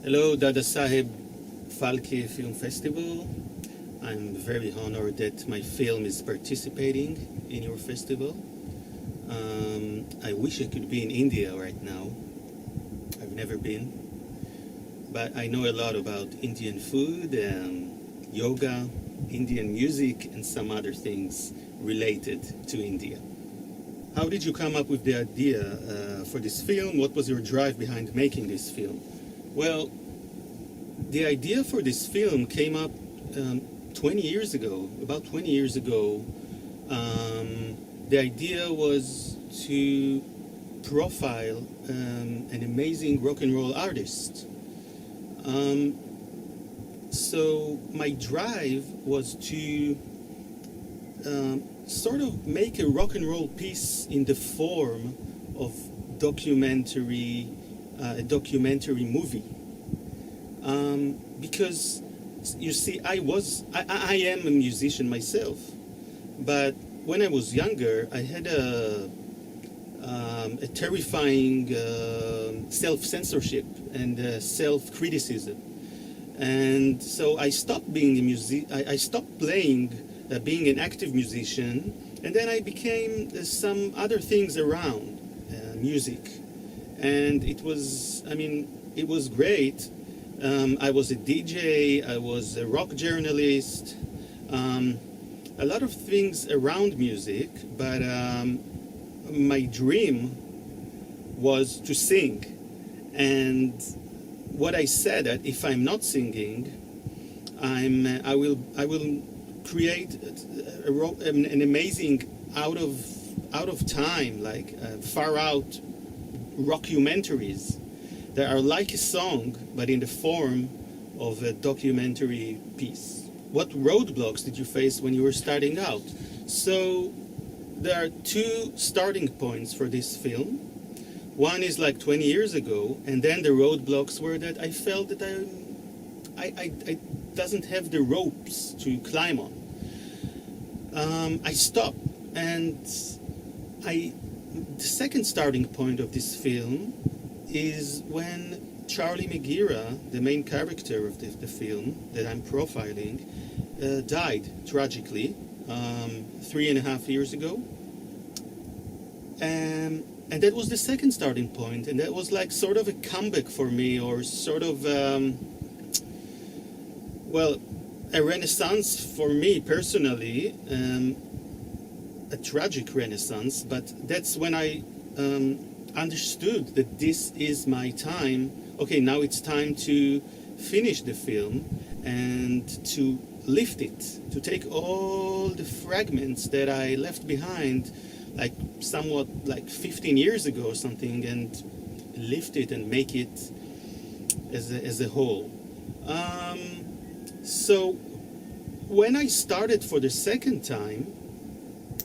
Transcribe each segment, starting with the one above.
Hello, Dada Saheb Phalke Film Festival. I'm very honored that my film is participating in your festival. I wish I could be in India right now. I've never been. But I know a lot about Indian food, yoga, Indian music, and some other things related to India. How did you come up with the idea for this film? What was your drive behind making this film? Well, the idea for this film came up 20 years ago, about 20 years ago. The idea was to profile an amazing rock and roll artist. So my drive was to sort of make a rock and roll piece in the form of a documentary movie. Because you see, I am a musician myself, but when I was younger, I had a terrifying self-censorship and self-criticism, and so I stopped being I stopped playing, being an active musician, and then I became some other things around music, and it was great. I was a DJ, I was a rock journalist, a lot of things around music, but my dream was to sing. And what I said that if I'm not singing, I will create an amazing out of time, like far out rockumentaries that are like a song, but in the form of a documentary piece. What roadblocks did you face when you were starting out? So there are two starting points for this film. One is like 20 years ago, and then the roadblocks were that I felt that I doesn't have the ropes to climb on. I stopped, and the second starting point of this film is when Charlie Megira, the main character of the film that I'm profiling, died tragically 3.5 years ago. And that was the second starting point, and that was like sort of a comeback for me, or sort of, a renaissance for me personally, a tragic renaissance, but that's when I understood that this is my time. Okay, now it's time to finish the film and to lift it, to take all the fragments that I left behind, like somewhat like 15 years ago or something, and lift it and make it as a whole. So when I started for the second time,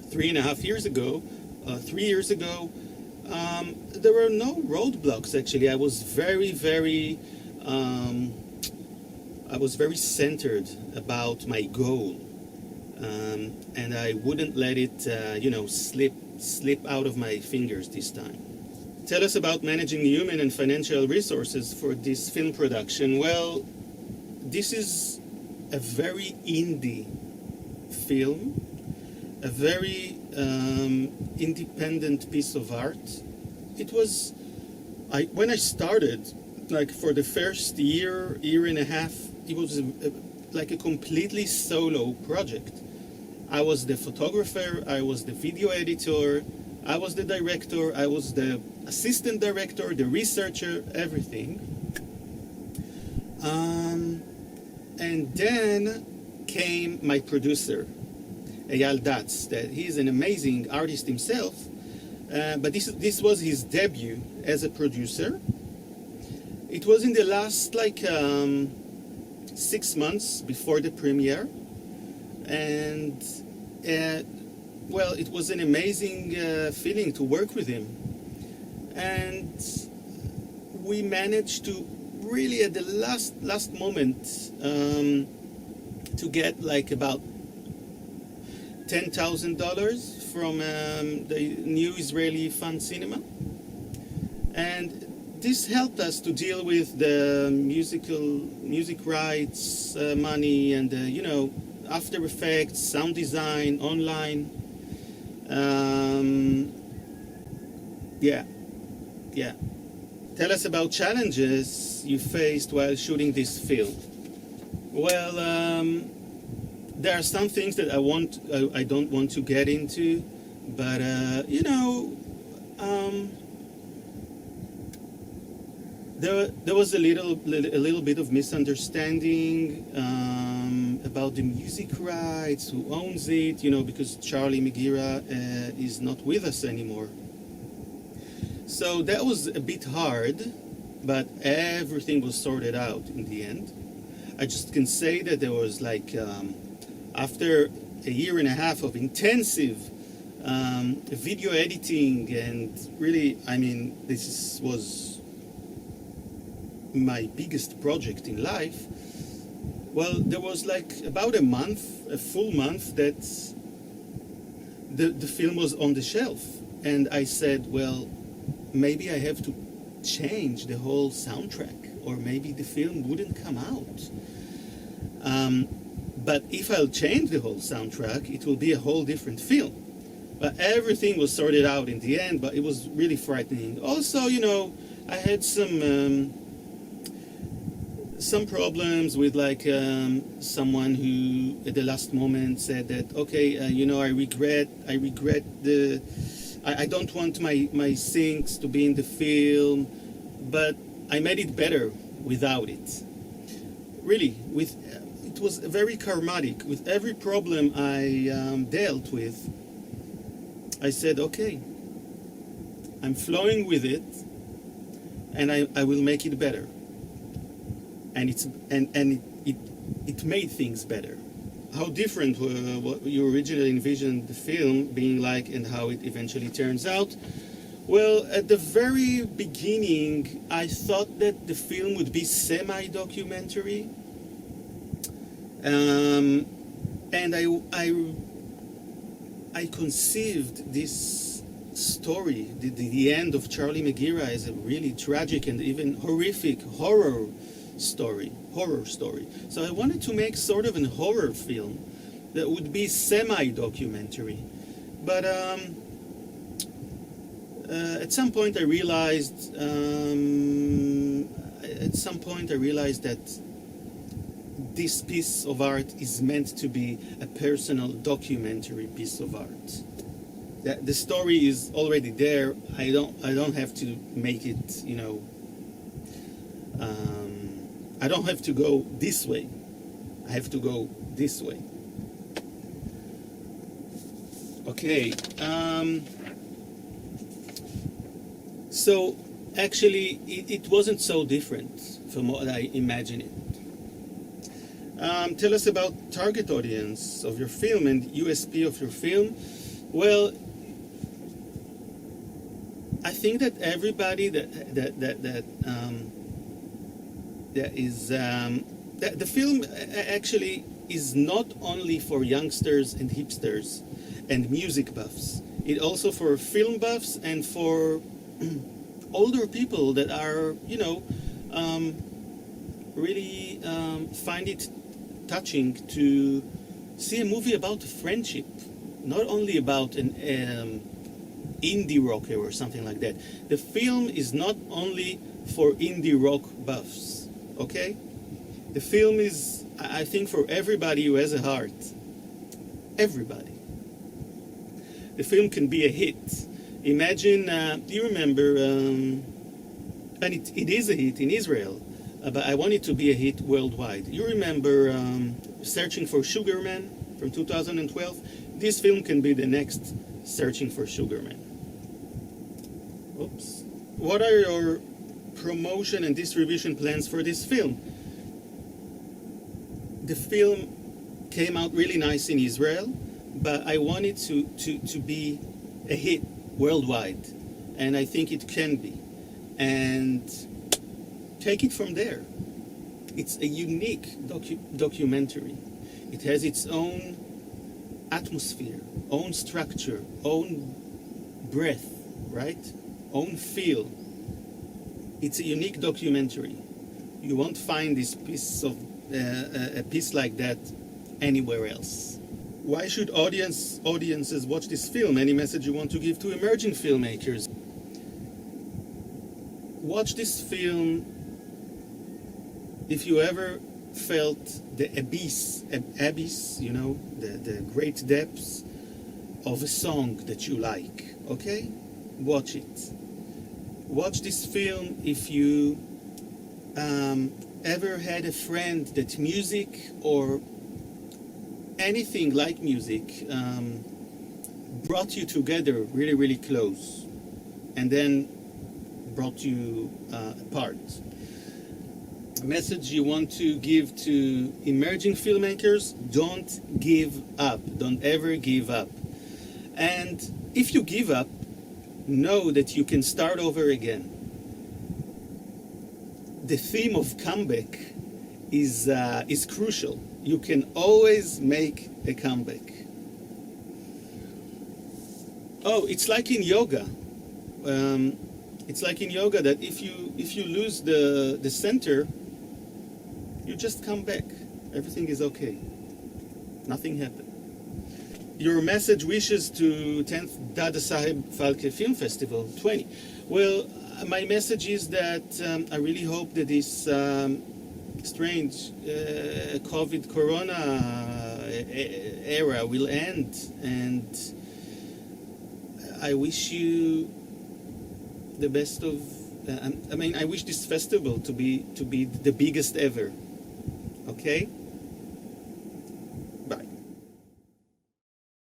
3.5 years ago, 3 years ago, there were no roadblocks. Actually, I was very centered about my goal, and I wouldn't let it, slip out of my fingers this time. Tell us about managing human and financial resources for this film production. Well, this is a very indie film, a very independent piece of art. It was, when I started, like for the first year and a half, it was like a completely solo project. I was the photographer, I was the video editor, I was the director, I was the assistant director, the researcher, everything. And then came my producer, Eyal Datz. That he's an amazing artist himself, but this was his debut as a producer. It was in the last 6 months before the premiere, and it was an amazing feeling to work with him. And we managed to really at the last moment to get like about $10,000 from the new Israeli fund cinema, and this helped us to deal with the music rights money and After Effects, sound design, online. Yeah. Tell us about challenges you faced while shooting this film. Well, there are some things that I don't want to get into, but there was a little bit of misunderstanding about the music rights, who owns it, because Charlie Megira is not with us anymore. So that was a bit hard, but everything was sorted out in the end. I just can say that there was after a year and a half of intensive video editing, and really, this was my biggest project in life. Well, there was about a full month that the film was on the shelf, and I said, well, maybe I have to change the whole soundtrack, or maybe the film wouldn't come out. But if I'll change the whole soundtrack, it will be a whole different film. But everything was sorted out in the end, but it was really frightening. Also, I had some problems with someone who at the last moment said that, okay, I don't want my syncs to be in the film, but I made it better without it. Really, it was very karmatic. With every problem I dealt with, I said, okay, I'm flowing with it, and I will make it better. And it made things better. How different what you originally envisioned the film being like and how it eventually turns out? Well, at the very beginning, I thought that the film would be semi-documentary. And I conceived this story, the end of Charlie Megira, as a really tragic and even horrific horror story. So I wanted to make sort of a horror film that would be semi-documentary. But at some point I realized that this piece of art is meant to be a personal documentary piece of art. That the story is already there. I don't have to make it, I don't have to go this way. I have to go this way. Okay. So actually, it wasn't so different from what I imagined it. Tell us about target audience of your film and USP of your film. Well, I think that everybody the film actually is not only for youngsters and hipsters and music buffs. It also for film buffs and for older people that are, really find it touching to see a movie about friendship, not only about an indie rocker or something like that. The film is not only for indie rock buffs, okay? The film is, I think, for everybody who has a heart. Everybody. The film can be a hit. Imagine, do you remember, and it is a hit in Israel, but I want it to be a hit worldwide. You remember Searching for Sugar Man from 2012? This film can be the next Searching for Sugar Man. Oops. What are your promotion and distribution plans for this film? The film came out really nice in Israel, but I want it to be a hit worldwide, and I think it can be. And take it from there. It's a unique documentary. It has its own atmosphere, own structure, own breath, right? Own feel. It's a unique documentary. You won't find this piece of a piece like that anywhere else. Why should audiences watch this film? Any message you want to give to emerging filmmakers? Watch this film if you ever felt the abyss, the great depths of a song that you like, okay? Watch it. Watch this film if you ever had a friend that music or anything like music brought you together really, really close and then brought you apart. A message you want to give to emerging filmmakers: don't give up. Don't ever give up. And if you give up, know that you can start over again. The theme of comeback is crucial. You can always make a comeback. Oh, it's like in yoga. It's like in yoga that if you lose the center, you just come back. Everything is okay. Nothing happened. Your message wishes to 10th Dada Saheb Phalke Film Festival 20. Well, my message is that I really hope that this strange COVID Corona era will end, and I wish you the best of. I wish this festival to be the biggest ever. Okay.